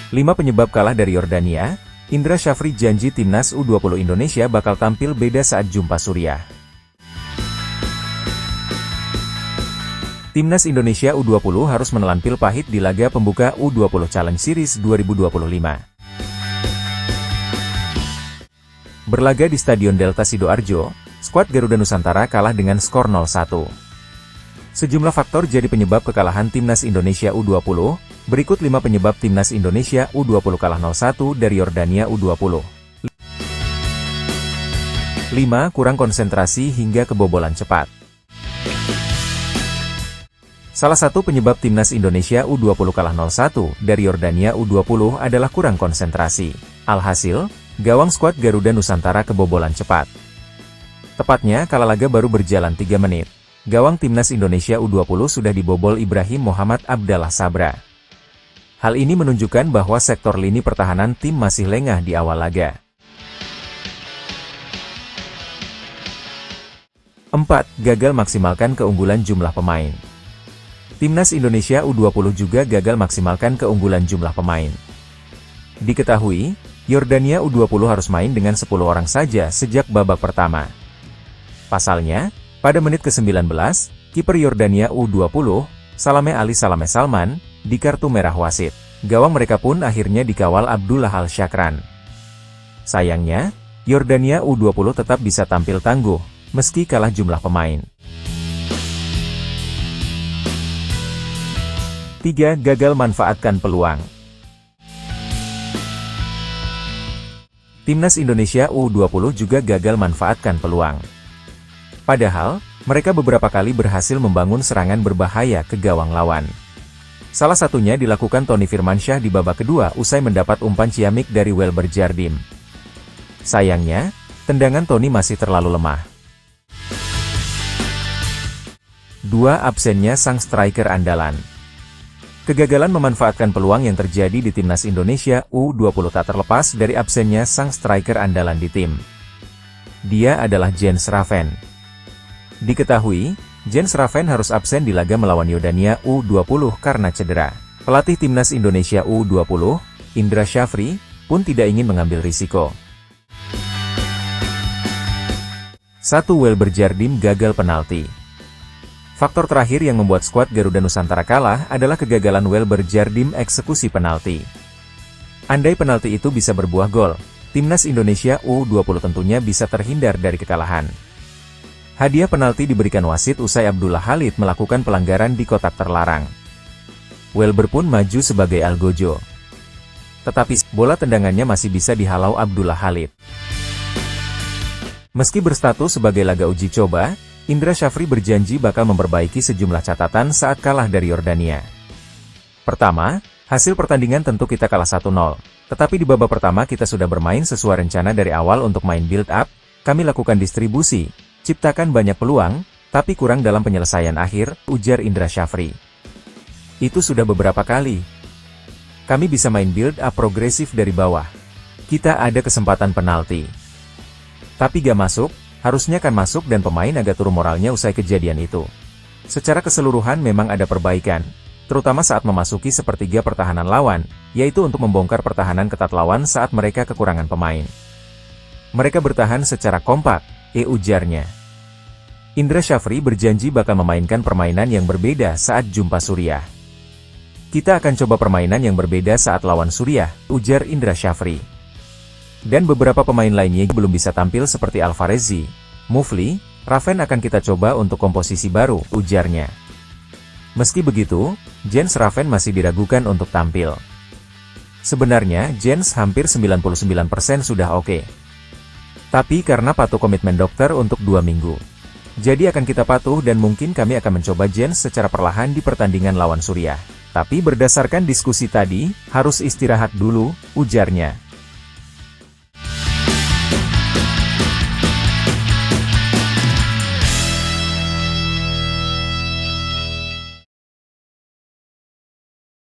5 penyebab kalah dari Yordania. Indra Syafri janji timnas U20 Indonesia bakal tampil beda saat jumpa Suriah. Timnas Indonesia U20 harus menelan pil pahit di laga pembuka U20 Challenge Series 2025. Berlaga di Stadion Delta Sidoarjo, skuad Garuda Nusantara kalah dengan skor 0-1. Sejumlah faktor jadi penyebab kekalahan timnas Indonesia U20. Berikut 5 penyebab timnas Indonesia U20 kalah 0-1 dari Yordania U20. 5. Kurang konsentrasi hingga kebobolan cepat. Salah satu penyebab timnas Indonesia U20 kalah 0-1 dari Yordania U20 adalah kurang konsentrasi. Alhasil, gawang skuad Garuda Nusantara kebobolan cepat. Tepatnya kala laga baru berjalan 3 menit. Gawang timnas Indonesia U20 sudah dibobol Ibrahim Muhammad Abdallah Sabra. Hal ini menunjukkan bahwa sektor lini pertahanan tim masih lengah di awal laga. 4. Gagal maksimalkan keunggulan jumlah pemain. Timnas Indonesia U20 juga gagal maksimalkan keunggulan jumlah pemain. Diketahui, Yordania U20 harus main dengan 10 orang saja sejak babak pertama. Pasalnya, pada menit ke-19, kiper Yordania U20, Salame Ali Salame Salman, di kartu merah wasit. Gawang mereka pun akhirnya dikawal Abdullah Al-Syakran. Sayangnya, Yordania U20 tetap bisa tampil tangguh, meski kalah jumlah pemain. 3. Gagal manfaatkan peluang. Timnas Indonesia U20 juga gagal manfaatkan peluang. Padahal, mereka beberapa kali berhasil membangun serangan berbahaya ke gawang lawan. Salah satunya dilakukan Tony Firmansyah di babak kedua usai mendapat umpan ciamik dari Welber Jardim. Sayangnya, tendangan Tony masih terlalu lemah. 2. Absennya sang striker andalan. Kegagalan memanfaatkan peluang yang terjadi di timnas Indonesia U20 tak terlepas dari absennya sang striker andalan di tim. Dia adalah Jens Raven. Diketahui, Jens Raven harus absen di laga melawan Yordania U20 karena cedera. Pelatih timnas Indonesia U20, Indra Syafri, pun tidak ingin mengambil risiko. 1. Welber Jardim gagal penalti. Faktor terakhir yang membuat skuad Garuda Nusantara kalah adalah kegagalan Welber Jardim eksekusi penalti. Andai penalti itu bisa berbuah gol, timnas Indonesia U20 tentunya bisa terhindar dari kekalahan. Hadiah penalti diberikan wasit usai Abdullah Khalid melakukan pelanggaran di kotak terlarang. Welber pun maju sebagai algojo. Tetapi, bola tendangannya masih bisa dihalau Abdullah Khalid. Meski berstatus sebagai laga uji coba, Indra Syafri berjanji bakal memperbaiki sejumlah catatan saat kalah dari Yordania. Pertama, hasil pertandingan tentu kita kalah 1-0. Tetapi di babak pertama kita sudah bermain sesuai rencana dari awal untuk main build up, kami lakukan distribusi, ciptakan banyak peluang, tapi kurang dalam penyelesaian akhir, ujar Indra Syafri. Itu sudah beberapa kali. Kami bisa main build up progresif dari bawah. Kita ada kesempatan penalti. Tapi gak masuk, harusnya kan masuk dan pemain agak turun moralnya usai kejadian itu. Secara keseluruhan memang ada perbaikan, terutama saat memasuki sepertiga pertahanan lawan, yaitu untuk membongkar pertahanan ketat lawan saat mereka kekurangan pemain. Mereka bertahan secara kompak, ujarnya. Indra Syafri berjanji bakal memainkan permainan yang berbeda saat jumpa Suriah. Kita akan coba permainan yang berbeda saat lawan Suriah, ujar Indra Syafri. Dan beberapa pemain lainnya belum bisa tampil seperti Alvarezi, Mufli, Raven akan kita coba untuk komposisi baru, ujarnya. Meski begitu, Jens Raven masih diragukan untuk tampil. Sebenarnya, Jens hampir 99% sudah oke. Tapi karena patuh komitmen dokter untuk 2 minggu. Jadi akan kita patuh dan mungkin kami akan mencoba Jens secara perlahan di pertandingan lawan Suriah. Tapi berdasarkan diskusi tadi, harus istirahat dulu, ujarnya.